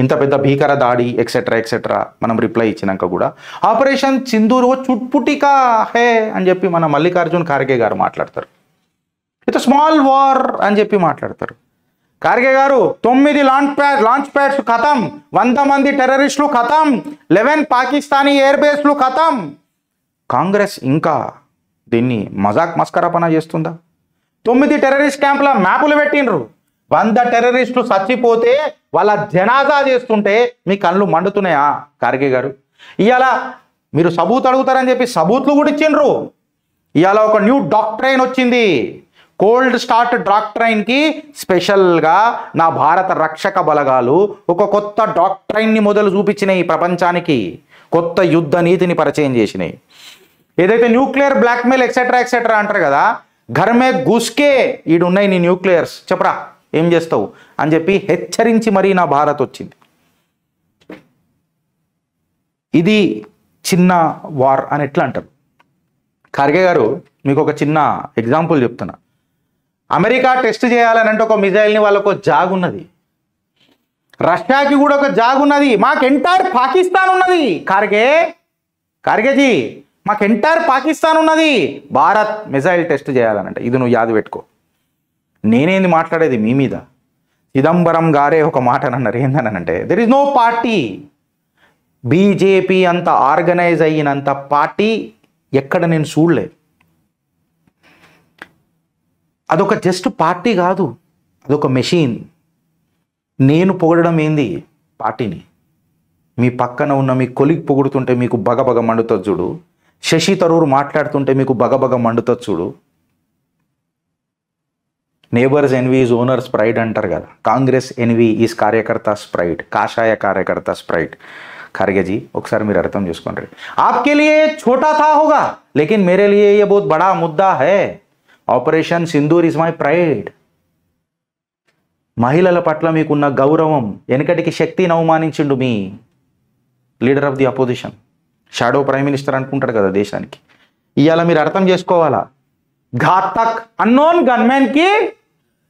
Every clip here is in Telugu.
ఇంత పెద్ద భీకర దాడి ఎక్సెట్రా ఎక్సెట్రా మనం రిప్లై ఇచ్చినాక కూడా ఆపరేషన్ సింధూర్ ఓ చుట్పుటికా హే అని చెప్పి మన మల్లికార్జున్ ఖార్గే గారు మాట్లాడతారు. ఇట్స్ స్మాల్ వార్ అని చెప్పి మాట్లాడతారు. ఖార్గే గారు 9 లాంచ్ ప్యాడ్స్ ఖతం, 100 మంది టెర్రరిస్టులు ఖతం, 11 పాకిస్తానీ ఎయిర్ బేస్లు ఖతం. కాంగ్రెస్ ఇంకా దీన్ని మజాక్ మస్కరాపన చేస్తుందా? 9 టెర్రరిస్ట్ క్యాంపుల మ్యాపులు పెట్టిండ్రు. 100 టెర్రరిస్టులు చచ్చిపోతే వాళ్ళ జనాజా చేస్తుంటే మీ కళ్ళు మండుతున్నాయా ఖార్గే గారు? ఇవాళ మీరు సబూత్ అడుగుతారని చెప్పి సబూత్లు కూడా ఇచ్చిండ్రు. ఇవాళ ఒక న్యూ డాక్ట్రైన్ వచ్చింది. కోల్డ్ స్టార్ట్ డాక్ట్రైన్కి స్పెషల్గా నా భారత రక్షక బలగాలు ఒక కొత్త డాక్ట్రైన్ని మొదలు చూపించినాయి. ప్రపంచానికి కొత్త యుద్ధ నీతిని పరిచయం చేసినాయి. ఏదైతే న్యూక్లియర్ బ్లాక్మెయిల్ ఎక్సెట్రా ఎక్సెట్రా అంటారు కదా, ఘర్మే గుస్కే ఈడున్నాయి నీ న్యూక్లియర్స్, చెప్పరా ఏం చేస్తావు అని చెప్పి హెచ్చరించి మరీ నా భారత్ వచ్చింది. ఇది చిన్న వార్ అని ఎట్లా అంటారు? ఖార్గే గారు మీకు ఒక చిన్న ఎగ్జాంపుల్ చెప్తున్నా. అమెరికా టెస్ట్ చేయాలని అంటే ఒక మిజైల్ని వాళ్ళకు జాగ్ ఉన్నది, రష్యాకి కూడా ఒక జాగ్ ఉన్నది, మాకు ఎంటైర్ పాకిస్తాన్ ఉన్నది. ఖార్గేజీ మాకు ఎంటైర్ పాకిస్తాన్ ఉన్నది. భారత్ మిజైల్ టెస్ట్ చేయాలనంటే ఇది నువ్వు యాద పెట్టుకో. నేనేంది మాట్లాడేది మీ మీద? చిదంబరం గారే ఒక మాట అన్నారు, ఏందనంటే there is no party, BJP అంత ఆర్గనైజ్ అయినంత పార్టీ ఎక్కడ నేను చూడలేదు. అదొక జస్ట్ పార్టీ కాదు, అదొక మెషిన్. నేను పొగడడం ఏంది పార్టీని, మీ పక్కన ఉన్న మీ కొలిగ్ పొగుడుతుంటే మీకు బగబగ మండుతుంది చూడు, శశి తరూర్ మాట్లాడుతుంటే మీకు బగబగ మండుతుంది చూడు. Neighbours envy is owners pride అంటారు కదా, కాంగ్రెస్ ఎన్వీ ఈజ్ కార్యకర్తాస్ ప్రైడ్, కాషాయ కార్యకర్తాస్ ప్రైడ్. ఖార్గే जी ఒకసారి మీరు అర్థం చేసుకోండి. आपके लिए छोटा था होगा लेकिन मेरे लिए ये बहुत बड़ा मुद्दा है. Operation Sindoor is my pride. మహిళల పట్ల మీకున్న గౌరవం, వెనకటికి శక్తిని అవమానించిండు మీ leader of the opposition, shadow prime minister అనుకుంటాడు కదా దేశానికి. ఇవాళ మీరు అర్థం చేసుకోవాలా, ఘాతక్ అన్నోన్ గన్మెన్ కి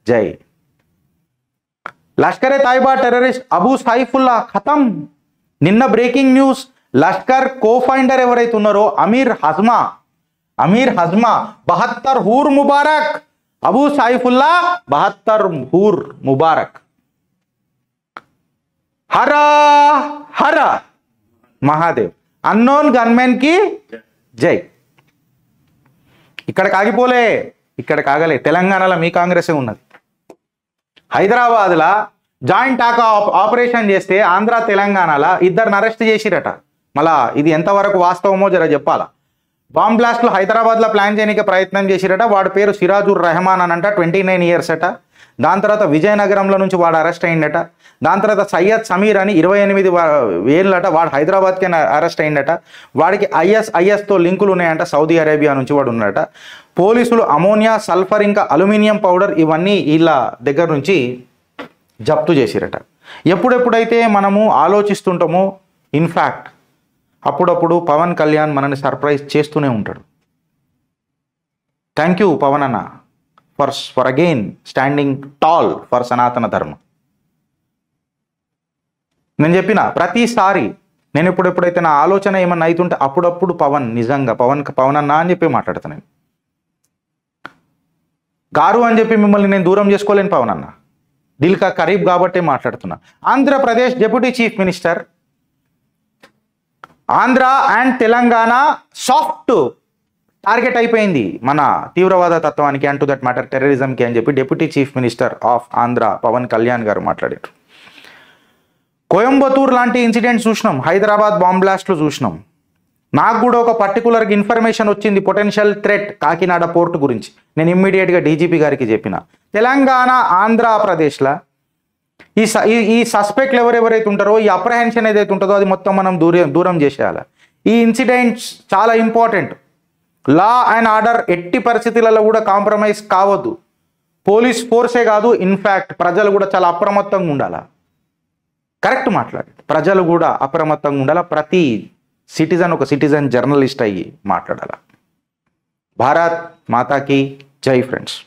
జై. లష్కరే తైబా టెర్రరిస్ట్ అబూ సైఫుల్లా ఖతం. నిన్న breaking news, Lashkar co founder ఎవరైతే ఉన్నారో అమీర్ హజ్మా 72 హూర్ ముబారక్, అబూ సైఫుల్లా 72 హూర్ ముబారక్. హర హర మహాదేవ్. అన్నోన్ గన్మెన్ కి జై. ఇక్కడ కాగిపోలే, ఇక్కడ కాగలే. తెలంగాణలో మీ కాంగ్రెసే ఉన్నది. హైదరాబాద్లో జాయింట్ ఆపరేషన్ చేస్తే ఆంధ్ర తెలంగాణలో 2 అరెస్ట్ చేసిరట. మళ్ళా ఇది ఎంతవరకు వాస్తవమో జర చెప్పాలా. బాంబ్ బ్లాస్ట్లు హైదరాబాద్లో ప్లాన్ చేయడానికి ప్రయత్నం చేసిరట. వాడి పేరు సిరాజుర్ రెహమాన్ అని అంట, 29 ఇయర్స్ అట. దాని తర్వాత విజయనగరంలో నుంచి వాడు అరెస్ట్ అయిందట. దాని తర్వాత సయ్యద్ సమీర్ అని 28 ఏళ్ళట, వాడు హైదరాబాద్కి అరెస్ట్ అయిందట. వాడికి ఐఎస్తో లింకులు ఉన్నాయంట, సౌదీ అరేబియా నుంచి వాడు ఉన్నాడట. పోలీసులు అమోనియా, సల్ఫర్ ఇంకా అల్యూమినియం పౌడర్ ఇవన్నీ వీళ్ళ దగ్గర నుంచి జప్తు చేసిరట. ఎప్పుడెప్పుడైతే మనము ఆలోచిస్తుంటామో, ఇన్ఫ్యాక్ట్ అప్పుడప్పుడు పవన్ కళ్యాణ్ మనని సర్ప్రైజ్ చేస్తూనే ఉంటాడు. థ్యాంక్ యూ పవన్ అన్న for again standing tall for సనాతన ధర్మం. నేను చెప్పిన ప్రతిసారి నేను ఎప్పుడెప్పుడైతే నా ఆలోచన ఏమన్నా అవుతుంటే అప్పుడప్పుడు పవన్, నిజంగా పవన్ అన్న అని చెప్పి మాట్లాడతాను. నేను గారు అని చెప్పి మిమ్మల్ని నేను దూరం చేసుకోలేను పవన్ అన్న, దిల్కా కరీబ్ కాబట్టే మాట్లాడుతున్నా. Andhra Pradesh deputy chief minister, Andhra and Telangana soft target అయిపోయింది మన తీవ్రవాద తత్వానికి, అండ్ టు దట్ మ్యాటర్ టెర్రరిజంకి అని చెప్పి deputy chief minister of Andhra Pawan Kalyan గారు మాట్లాడారు. కోయంబత్తూర్ లాంటి ఇన్సిడెంట్స్ చూసినాం, హైదరాబాద్ బాంబ్ బ్లాస్ట్లు చూసినాం. నాకు కూడా ఒక పర్టికులర్గా ఇన్ఫర్మేషన్ వచ్చింది పొటెన్షియల్ థ్రెట్ కాకినాడ పోర్టు గురించి. నేను ఇమ్మీడియట్గా డీజీపీ గారికి చెప్పిన, తెలంగాణ ఆంధ్రప్రదేశ్లో ఈ సస్పెక్ట్లు ఎవరెవరైతే ఉంటారో, ఈ అప్రహెన్షన్ ఏదైతే ఉంటుందో అది మొత్తం మనం దూరం చేసేయాలి. ఈ ఇన్సిడెంట్స్ చాలా ఇంపార్టెంట్. లా అండ్ ఆర్డర్ ఎట్టి పరిస్థితులలో కూడా కాంప్రమైజ్ కావద్దు. పోలీస్ ఫోర్సే కాదు, ఇన్ఫ్యాక్ట్ ప్రజలు కూడా చాలా అప్రమత్తంగా ఉండాలి. కరెక్ట్ మాట్లాడి, ప్రజలు కూడా అప్రమత్తంగా ఉండాలి. ప్రతి సిటిజన్ ఒక సిటిజన్ జర్నలిస్ట్ అయ్యి మాట్లాడాలి. భారత్ మాతాకి జై ఫ్రెండ్స్.